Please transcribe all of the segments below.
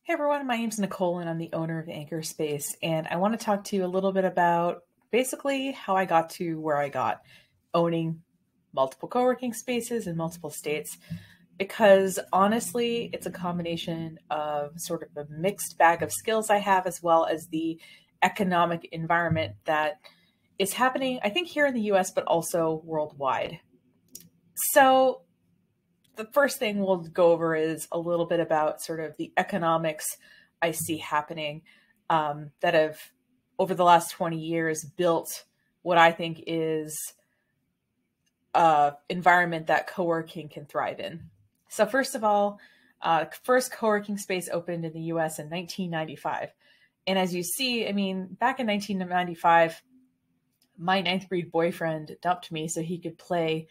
Hey everyone, my name's Nicole and I'm the owner of Anchor Space, and I want to talk to you a little bit about basically how I got to where I got, owning multiple co-working spaces in multiple states, because honestly, it's a combination of sort of a mixed bag of skills I have, as well as the economic environment that is happening, I think, here in the US, but also worldwide. So the first thing we'll go over is a little bit about sort of the economics I see happening that have, over the last 20 years, built what I think is an environment that co-working can thrive in. So first of all, first co-working space opened in the US in 1995. And as you see, I mean, back in 1995, my ninth grade boyfriend dumped me so he could play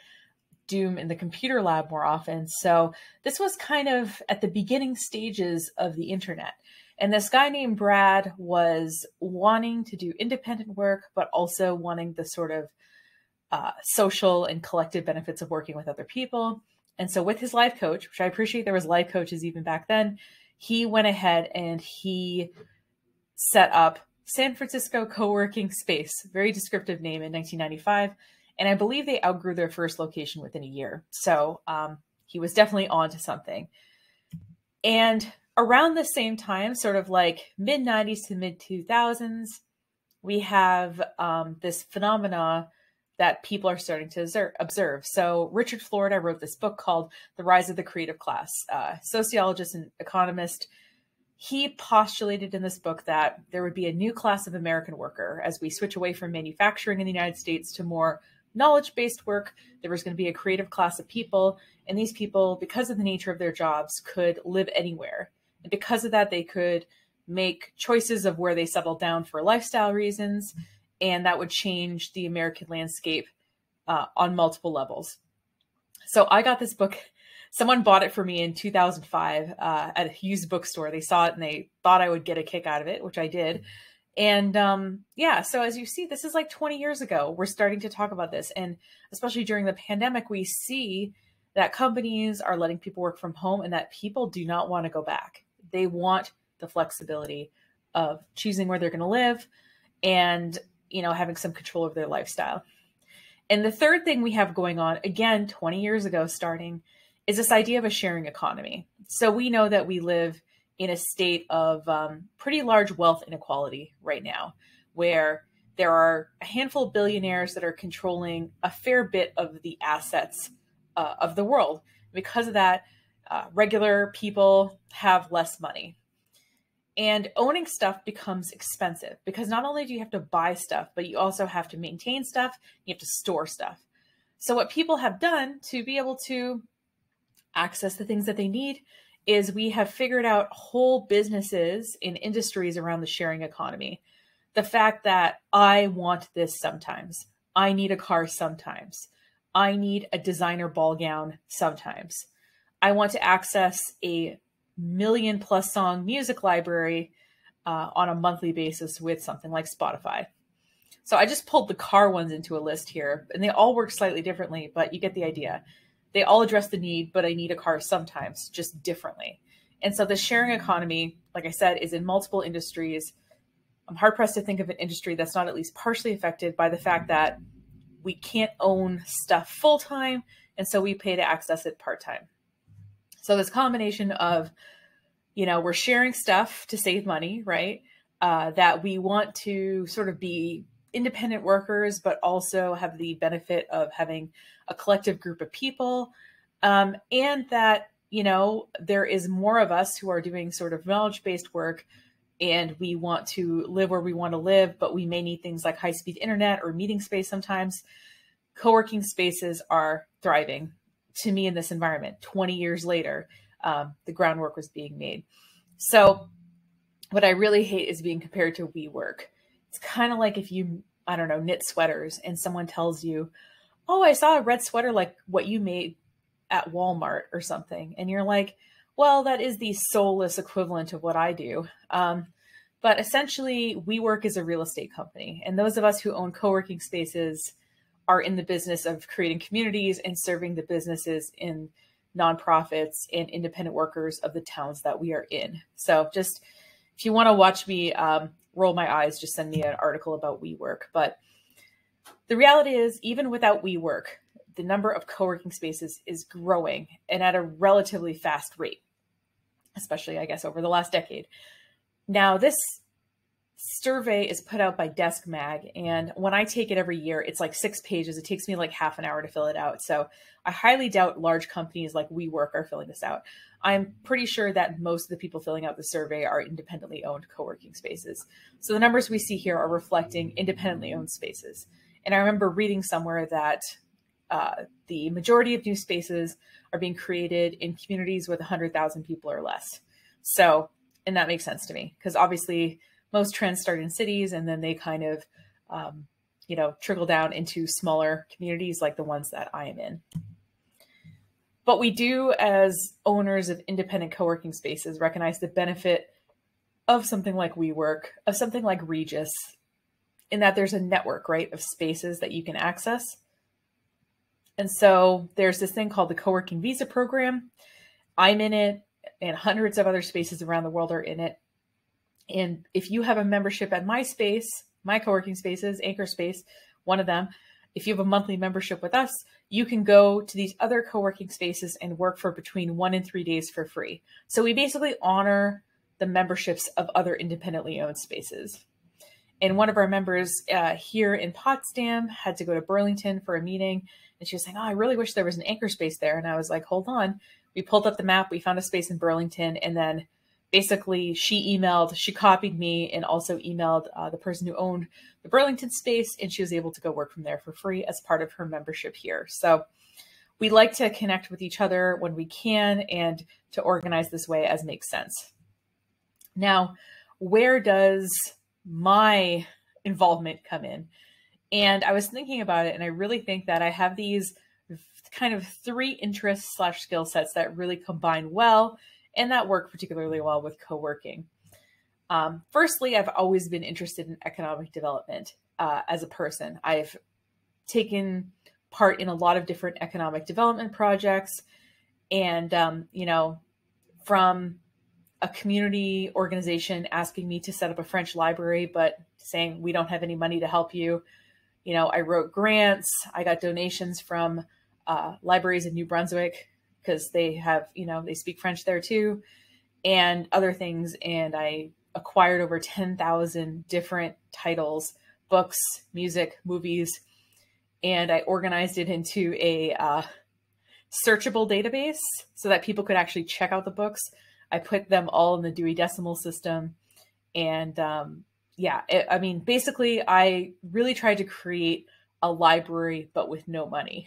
Doom in the computer lab more often. So this was kind of at the beginning stages of the internet. And this guy named Brad was wanting to do independent work, but also wanting the sort of social and collective benefits of working with other people. And so with his life coach, which I appreciate there was life coaches even back then, he went ahead and he set up San Francisco Co-working Space, very descriptive name, in 1995. And I believe they outgrew their first location within a year. So he was definitely on to something. And around the same time, sort of like mid 90s to mid 2000s, we have this phenomena that people are starting to observe. So Richard Florida wrote this book called The Rise of the Creative Class. Sociologist and economist. He postulated in this book that there would be a new class of American worker as we switch away from manufacturing in the United States to more knowledge-based work. There was going to be a creative class of people, and these people, because of the nature of their jobs, could live anywhere. And because of that, they could make choices of where they settled down for lifestyle reasons, and that would change the American landscape on multiple levels. So I got this book. Someone bought it for me in 2005 at a used bookstore. They saw it and they thought I would get a kick out of it, which I did. And yeah, so as you see, this is like 20 years ago. We're starting to talk about this. And especially during the pandemic, we see that companies are letting people work from home and that people do not want to go back. They want the flexibility of choosing where they're going to live and, you know, having some control of their lifestyle. And the third thing we have going on, again, 20 years ago starting, is this idea of a sharing economy. So we know that we live in a state of pretty large wealth inequality right now, where there are a handful of billionaires that are controlling a fair bit of the assets of the world. Because of that, regular people have less money. And owning stuff becomes expensive because not only do you have to buy stuff, but you also have to maintain stuff, you have to store stuff. So what people have done to be able to access the things that they need is we have figured out whole businesses in industries around the sharing economy. The fact that I want this sometimes, I need a car sometimes, I need a designer ball gown sometimes, I want to access a million+ song music library on a monthly basis with something like Spotify. So I just pulled the car ones into a list here, and they all work slightly differently, but you get the idea. They all address the need, but I need a car sometimes, just differently. And so the sharing economy, like I said, is in multiple industries. I'm hard pressed to think of an industry that's not at least partially affected by the fact that we can't own stuff full time, and so we pay to access it part time. So this combination of, you know, we're sharing stuff to save money, right? That we want to sort of be independent workers, but also have the benefit of having a collective group of people. And that, you know, there is more of us who are doing sort of knowledge-based work and we want to live where we want to live, but we may need things like high-speed internet or meeting space sometimes. Co-working spaces are thriving to me in this environment. 20 years later, the groundwork was being made. So what I really hate is being compared to WeWork. It's kind of like if you, I don't know, knit sweaters and someone tells you, oh, I saw a red sweater like what you made at Walmart or something. And you're like, well, that is the soulless equivalent of what I do. But essentially, WeWork is a real estate company. And those of us who own co-working spaces are in the business of creating communities and serving the businesses in nonprofits, and independent workers of the towns that we are in. So just if you want to watch me roll my eyes, just send me an article about WeWork. But the reality is, even without WeWork, the number of co-working spaces is growing and at a relatively fast rate, especially, I guess, over the last decade. Now, this survey is put out by Desk Mag, and when I take it every year, it's like 6 pages. It takes me like half an hour to fill it out. So I highly doubt large companies like WeWork are filling this out. I'm pretty sure that most of the people filling out the survey are independently owned co-working spaces. So the numbers we see here are reflecting independently owned spaces. And I remember reading somewhere that the majority of new spaces are being created in communities with 100,000 people or less. So, and that makes sense to me, because obviously most trends start in cities and then they kind of, trickle down into smaller communities like the ones that I am in. But we do, as owners of independent co-working spaces, recognize the benefit of something like WeWork, of something like Regis, in that there's a network, right, of spaces that you can access. And so there's this thing called the Co-working Visa program. I'm in it, and hundreds of other spaces around the world are in it. And if you have a membership at my space, my co-working spaces, Anchor Space, one of them, if you have a monthly membership with us, you can go to these other co-working spaces and work for between 1 and 3 days for free. So we basically honor the memberships of other independently owned spaces. And one of our members here in Potsdam had to go to Burlington for a meeting. And she was saying, oh, I really wish there was an Anchor Space there. And I was like, hold on. We pulled up the map. We found a space in Burlington. And then basically she copied me and also emailed the person who owned the Burlington space. And she was able to go work from there for free as part of her membership here. So we like to connect with each other when we can and to organize this way as makes sense. Now, where does my involvement come in? And I was thinking about it, and I really think that I have these kind of 3 interests / skill sets that really combine well and that work particularly well with co-working. Firstly, I've always been interested in economic development as a person. I've taken part in a lot of different economic development projects, and from a community organization asking me to set up a French library, but saying we don't have any money to help you. I wrote grants. I got donations from libraries in New Brunswick because they have, they speak French there too, and other things. And I acquired over 10,000 different titles, books, music, movies, and I organized it into a searchable database so that people could actually check out the books. I put them all in the Dewey Decimal System. And basically I really tried to create a library, but with no money.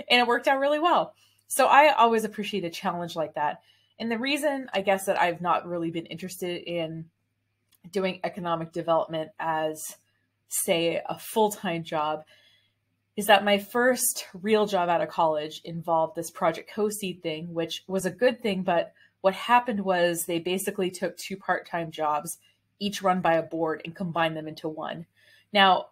And it worked out really well. So I always appreciate a challenge like that. And the reason, I guess, that I've not really been interested in doing economic development as, say, a full-time job is that my first real job out of college involved this Project Co-Seed thing, which was a good thing, but what happened was they basically took 2 part-time jobs, each run by a board, and combined them into one. Now,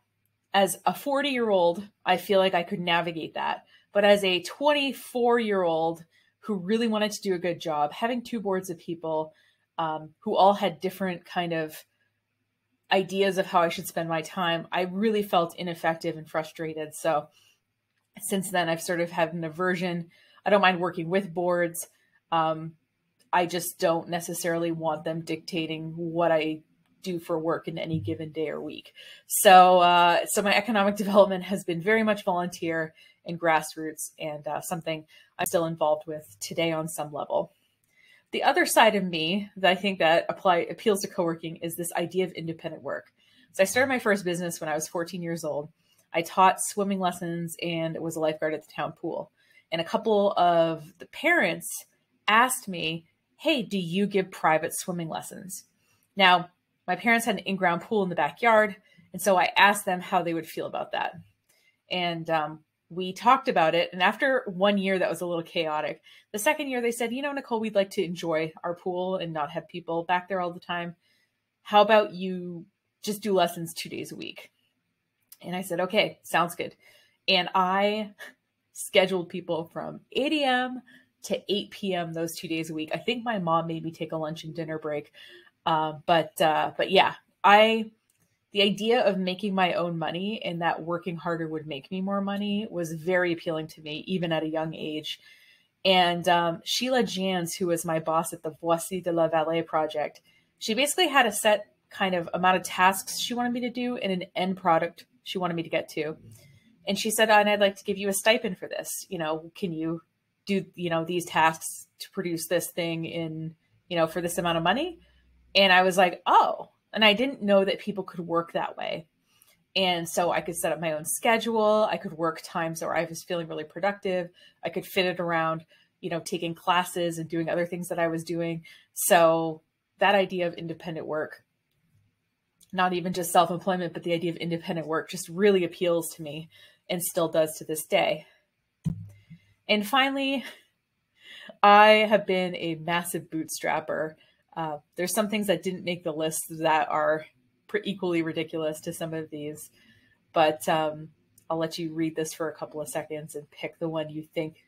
as a 40-year-old, I feel like I could navigate that. But as a 24-year-old who really wanted to do a good job, having 2 boards of people who all had different kind of ideas of how I should spend my time, I really felt ineffective and frustrated. So since then, I've sort of had an aversion. I don't mind working with boards. I just don't necessarily want them dictating what I do for work in any given day or week. So my economic development has been very much volunteer and grassroots, and something I'm still involved with today on some level. The other side of me that I think that appeals to co-working is this idea of independent work. So I started my first business when I was 14 years old. I taught swimming lessons and was a lifeguard at the town pool. And a couple of the parents asked me, hey, do you give private swimming lessons? Now, my parents had an in-ground pool in the backyard, and so I asked them how they would feel about that. And we talked about it. And after 1 year, that was a little chaotic. The second year, they said, Nicole, we'd like to enjoy our pool and not have people back there all the time. How about you just do lessons 2 days a week? And I said, okay, sounds good. And I scheduled people from 8 a.m. to 8 p.m. those 2 days a week. I think my mom made me take a lunch and dinner break. But yeah, the idea of making my own money and that working harder would make me more money was very appealing to me, even at a young age. And Sheila Jans, who was my boss at the Voici de la Vallée project, she basically had a set kind of amount of tasks she wanted me to do and an end product she wanted me to get to. And she said, and I'd like to give you a stipend for this. Can you do, these tasks to produce this thing in, for this amount of money? And I was like, oh, and I didn't know that people could work that way. And so I could set up my own schedule. I could work times where I was feeling really productive. I could fit it around, taking classes and doing other things that I was doing. So that idea of independent work, not even just self-employment, but the idea of independent work just really appeals to me and still does to this day. And finally, I have been a massive bootstrapper. There's some things that didn't make the list that are equally ridiculous to some of these, but I'll let you read this for a couple of seconds and pick the one you think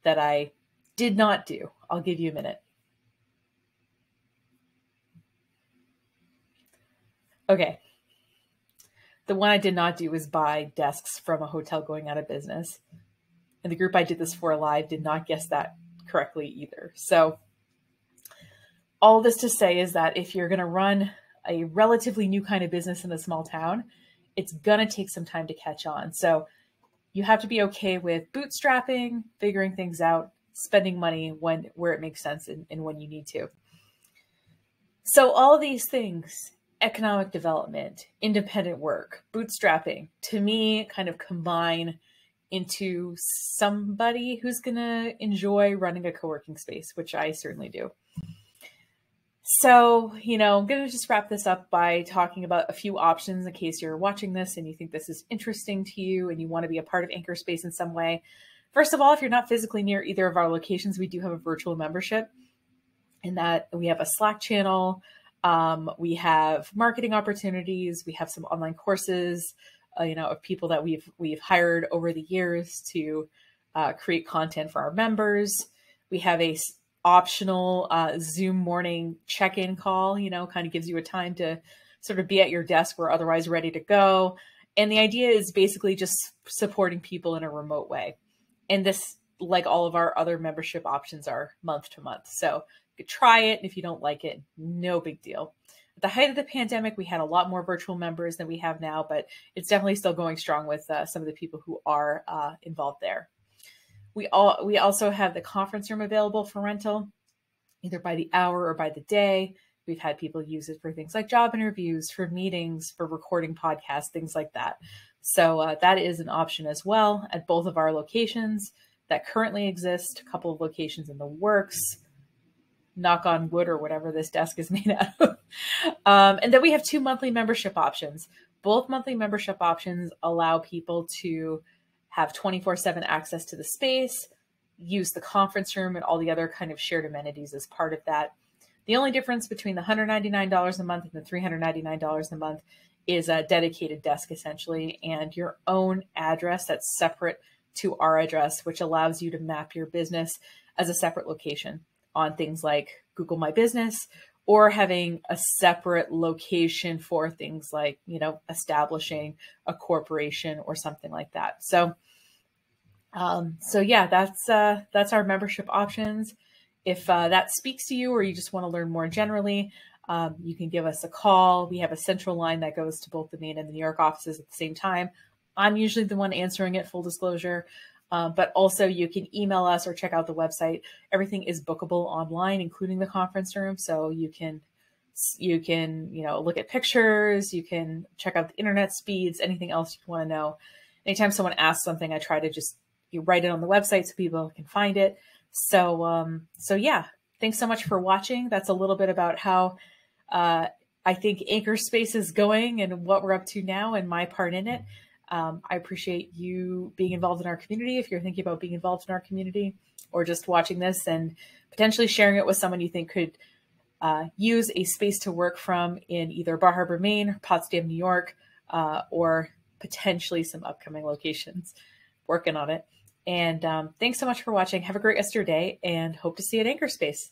that I did not do. I'll give you a minute. Okay. The one I did not do was buy desks from a hotel going out of business. And the group I did this for live did not guess that correctly either. So all this to say is that if you're going to run a relatively new kind of business in a small town, it's going to take some time to catch on. So you have to be okay with bootstrapping, figuring things out, spending money where it makes sense and when you need to. So all of these things, economic development, independent work, bootstrapping, to me kind of combine into somebody who's going to enjoy running a co-working space, which I certainly do. So, I'm going to just wrap this up by talking about a few options in case you're watching this and you think this is interesting to you and you want to be a part of Anchor Space in some way. First of all, if you're not physically near either of our locations, we do have a virtual membership in that we have a Slack channel. We have marketing opportunities. We have some online courses, of people that we've hired over the years to create content for our members. We have a optional Zoom morning check-in call, kind of gives you a time to sort of be at your desk or otherwise ready to go. And the idea is basically just supporting people in a remote way. And this, like all of our other membership options, are month to month. So you could try it. And if you don't like it, no big deal. At the height of the pandemic, we had a lot more virtual members than we have now, but it's definitely still going strong with some of the people who are involved there. We also have the conference room available for rental, either by the hour or by the day. We've had people use it for things like job interviews, for meetings, for recording podcasts, things like that. So that is an option as well at both of our locations that currently exist, a couple of locations in the works, knock on wood or whatever this desk is made out of. And then we have 2 monthly membership options. Both monthly membership options allow people to have 24/7 access to the space, use the conference room and all the other kind of shared amenities as part of that. The only difference between the $199 a month and the $399 a month is a dedicated desk, essentially, and your own address that's separate to our address, which allows you to map your business as a separate location on things like Google My Business, or having a separate location for things like, establishing a corporation or something like that. So yeah, that's our membership options. If that speaks to you or you just want to learn more generally, you can give us a call. We have a central line that goes to both the Maine and the New York offices at the same time. I'm usually the one answering it, full disclosure. But also you can email us or check out the website. Everything is bookable online, including the conference room. So you can look at pictures, you can check out the internet speeds, anything else you want to know. Anytime someone asks something, I try to just write it on the website so people can find it. So yeah, thanks so much for watching. That's a little bit about how I think Anchor Space is going and what we're up to now and my part in it. I appreciate you being involved in our community. If you're thinking about being involved in our community or just watching this and potentially sharing it with someone you think could use a space to work from in either Bar Harbor, Maine, or Potsdam, New York, or potentially some upcoming locations. Working on it. And thanks so much for watching. Have a great rest of your day and hope to see you at Anchor Space.